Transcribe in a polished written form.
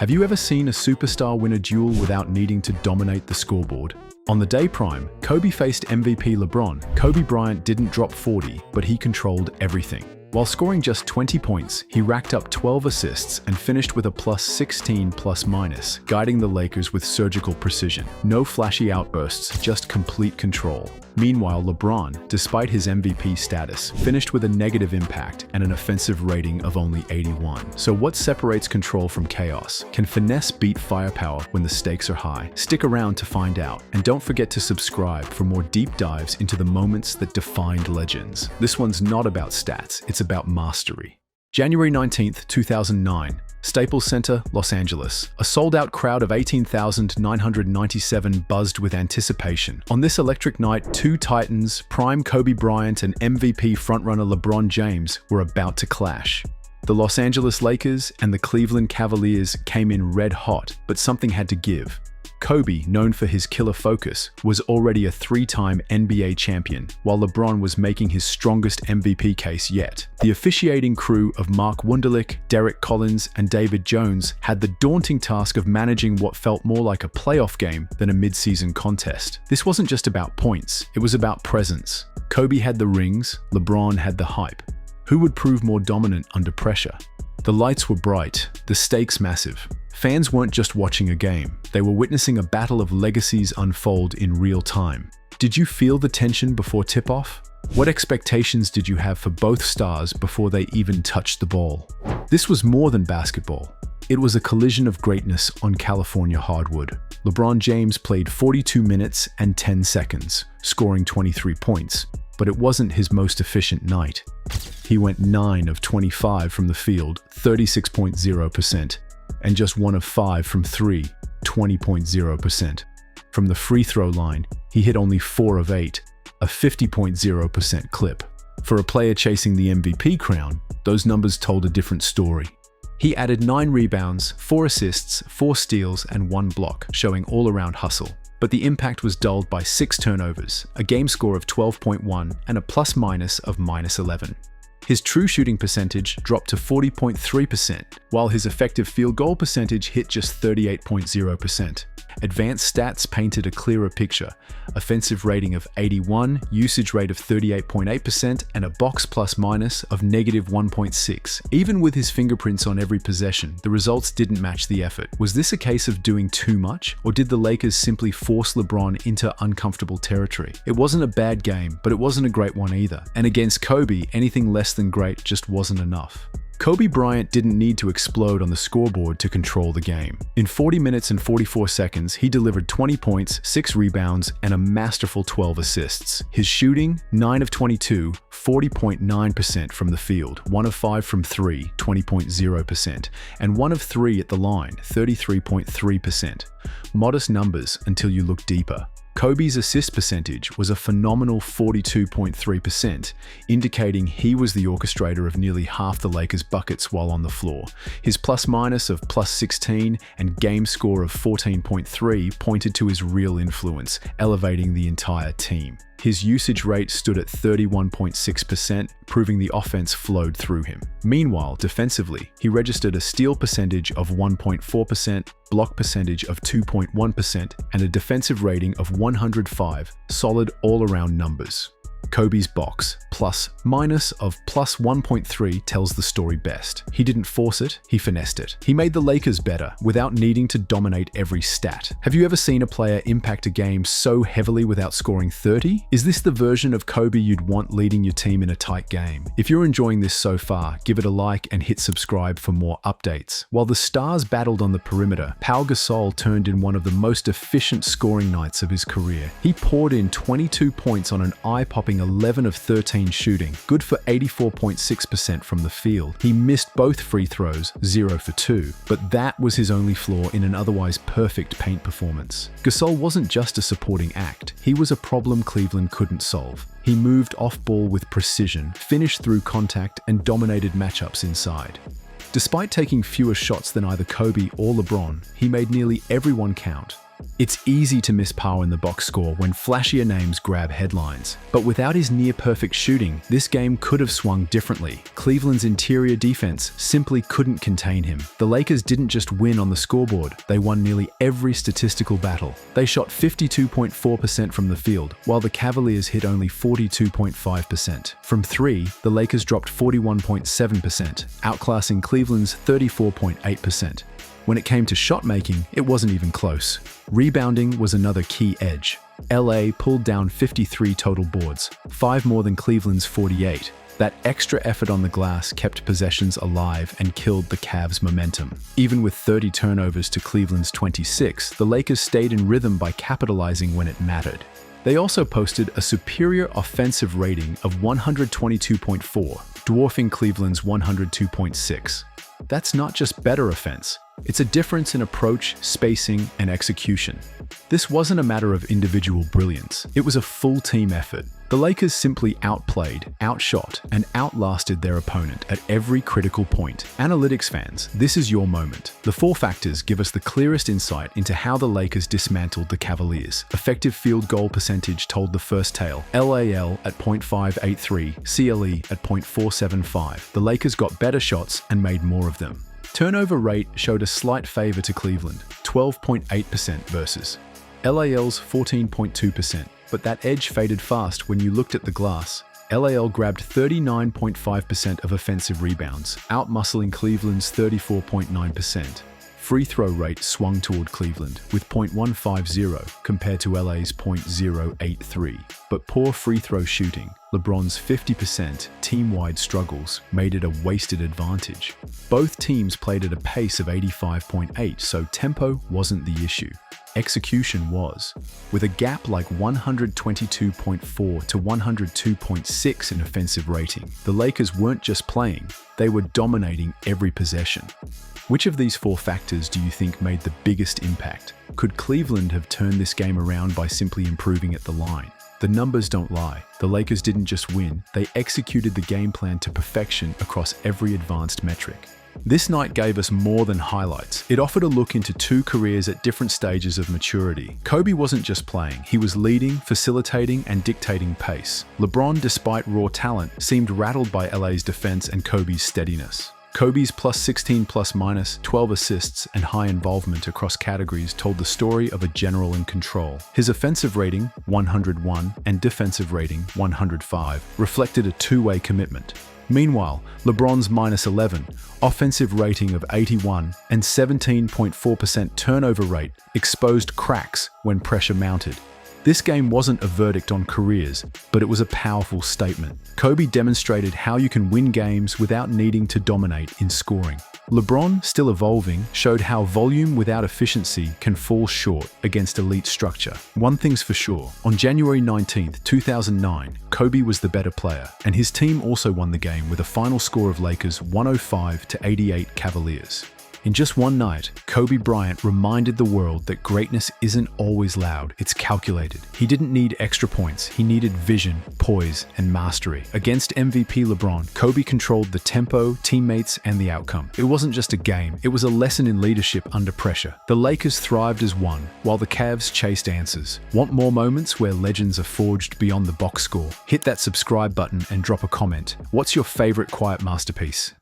Have you ever seen a superstar win a duel without needing to dominate the scoreboard? On the day prime, Kobe faced MVP LeBron. Kobe Bryant didn't drop 40, but he controlled everything. While scoring just 20 points, he racked up 12 assists and finished with a plus 16 plus-minus, guiding the Lakers with surgical precision. No flashy outbursts, just complete control. Meanwhile, LeBron, despite his MVP status, finished with a negative impact and an offensive rating of only 81. So what separates control from chaos? Can finesse beat firepower when the stakes are high? Stick around to find out, and don't forget to subscribe for more deep dives into the moments that defined legends. This one's not about stats, it's about mastery. January 19th, 2009. Staples Center, Los Angeles. A sold-out crowd of 18,997 buzzed with anticipation. On this electric night, two titans, prime Kobe Bryant and MVP frontrunner LeBron James, were about to clash. The Los Angeles Lakers and the Cleveland Cavaliers came in red hot, but something had to give. Kobe, known for his killer focus, was already a three-time NBA champion, while LeBron was making his strongest MVP case yet. The officiating crew of Mark Wunderlich, Derek Collins, and David Jones had the daunting task of managing what felt more like a playoff game than a mid-season contest. This wasn't just about points, it was about presence. Kobe had the rings, LeBron had the hype. Who would prove more dominant under pressure? The lights were bright, the stakes massive. Fans weren't just watching a game, they were witnessing a battle of legacies unfold in real time. Did you feel the tension before tip-off? What expectations did you have for both stars before they even touched the ball? This was more than basketball. It was a collision of greatness on California hardwood. LeBron James played 42 minutes and 10 seconds, scoring 23 points, but it wasn't his most efficient night. He went 9 of 25 from the field, 36.0%, and just 1 of 5 from 3, 20.0%. From the free throw line, he hit only 4 of 8, a 50.0% clip. For a player chasing the MVP crown, those numbers told a different story. He added 9 rebounds, 4 assists, 4 steals, and 1 block, showing all-around hustle. But the impact was dulled by 6 turnovers, a game score of 12.1, and a plus-minus of -11. His true shooting percentage dropped to 40.3%, while his effective field goal percentage hit just 38.0%. Advanced stats painted a clearer picture: offensive rating of 81, usage rate of 38.8%, and a box plus-minus of -1.6. Even with his fingerprints on every possession, the results didn't match the effort. Was this a case of doing too much, or did the Lakers simply force LeBron into uncomfortable territory? It wasn't a bad game, but it wasn't a great one either. And against Kobe, anything less than great just wasn't enough. Kobe Bryant didn't need to explode on the scoreboard to control the game. In 40 minutes and 44 seconds, he delivered 20 points, 6 rebounds, and a masterful 12 assists. His shooting, 9 of 22, 40.9% from the field, 1 of 5 from 3, 20.0%, and 1 of 3 at the line, 33.3%. Modest numbers until you look deeper. Kobe's assist percentage was a phenomenal 42.3%, indicating he was the orchestrator of nearly half the Lakers' buckets while on the floor. His plus-minus of +16 and game score of 14.3 pointed to his real influence, elevating the entire team. His usage rate stood at 31.6%, proving the offense flowed through him. Meanwhile, defensively, he registered a steal percentage of 1.4%, block percentage of 2.1%, and a defensive rating of 105, solid all-around numbers. Kobe's box, plus-minus of +1.3 tells the story best. He didn't force it, he finessed it. He made the Lakers better without needing to dominate every stat. Have you ever seen a player impact a game so heavily without scoring 30? Is this the version of Kobe you'd want leading your team in a tight game? If you're enjoying this so far, give it a like and hit subscribe for more updates. While the stars battled on the perimeter, Pau Gasol turned in one of the most efficient scoring nights of his career. He poured in 22 points on an eye-popping 11 of 13 shooting, good for 84.6% from the field. He missed both free throws, 0 for 2, but that was his only flaw in an otherwise perfect paint performance. Gasol wasn't just a supporting act, he was a problem Cleveland couldn't solve. He moved off-ball with precision, finished through contact, and dominated matchups inside. Despite taking fewer shots than either Kobe or LeBron, he made nearly everyone count. It's easy to miss Pau in the box score when flashier names grab headlines. But without his near-perfect shooting, this game could have swung differently. Cleveland's interior defense simply couldn't contain him. The Lakers didn't just win on the scoreboard, they won nearly every statistical battle. They shot 52.4% from the field, while the Cavaliers hit only 42.5%. From three, the Lakers dropped 41.7%, outclassing Cleveland's 34.8%. When it came to shot making, it wasn't even close. Rebounding was another key edge. LA pulled down 53 total boards, 5 more than Cleveland's 48. That extra effort on the glass kept possessions alive and killed the Cavs' momentum. Even with 30 turnovers to Cleveland's 26, the Lakers stayed in rhythm by capitalizing when it mattered. They also posted a superior offensive rating of 122.4, dwarfing Cleveland's 102.6. That's not just better offense. It's a difference in approach, spacing, and execution. This wasn't a matter of individual brilliance. It was a full team effort. The Lakers simply outplayed, outshot, and outlasted their opponent at every critical point. Analytics fans, this is your moment. The 4 factors give us the clearest insight into how the Lakers dismantled the Cavaliers. Effective field goal percentage told the first tale. LAL at .583, CLE at .475. The Lakers got better shots and made more of them. Turnover rate showed a slight favor to Cleveland, 12.8% versus LAL's 14.2%, but that edge faded fast when you looked at the glass. LAL grabbed 39.5% of offensive rebounds, outmuscling Cleveland's 34.9%. Free throw rate swung toward Cleveland with .150 compared to LA's .083. But poor free throw shooting, LeBron's 50% team-wide struggles, made it a wasted advantage. Both teams played at a pace of 85.8, so tempo wasn't the issue. Execution was. With a gap like 122.4 to 102.6 in offensive rating, the Lakers weren't just playing, they were dominating every possession. Which of these 4 factors do you think made the biggest impact? Could Cleveland have turned this game around by simply improving at the line? The numbers don't lie. The Lakers didn't just win, they executed the game plan to perfection across every advanced metric. This night gave us more than highlights. It offered a look into 2 careers at different stages of maturity. Kobe wasn't just playing, he was leading, facilitating, and dictating pace. LeBron, despite raw talent, seemed rattled by LA's defense and Kobe's steadiness. Kobe's +16 ± 12 assists and high involvement across categories told the story of a general in control. His offensive rating, 101, and defensive rating, 105, reflected a two-way commitment. Meanwhile, LeBron's -11, offensive rating of 81, and 17.4% turnover rate exposed cracks when pressure mounted. This game wasn't a verdict on careers, but it was a powerful statement. Kobe demonstrated how you can win games without needing to dominate in scoring. LeBron, still evolving, showed how volume without efficiency can fall short against elite structure. One thing's for sure, on January 19, 2009, Kobe was the better player, and his team also won the game with a final score of Lakers 105 to 88 Cavaliers. In just one night, Kobe Bryant reminded the world that greatness isn't always loud, it's calculated. He didn't need extra points, he needed vision, poise, and mastery. Against MVP LeBron, Kobe controlled the tempo, teammates, and the outcome. It wasn't just a game, it was a lesson in leadership under pressure. The Lakers thrived as one, while the Cavs chased answers. Want more moments where legends are forged beyond the box score? Hit that subscribe button and drop a comment. What's your favorite quiet masterpiece?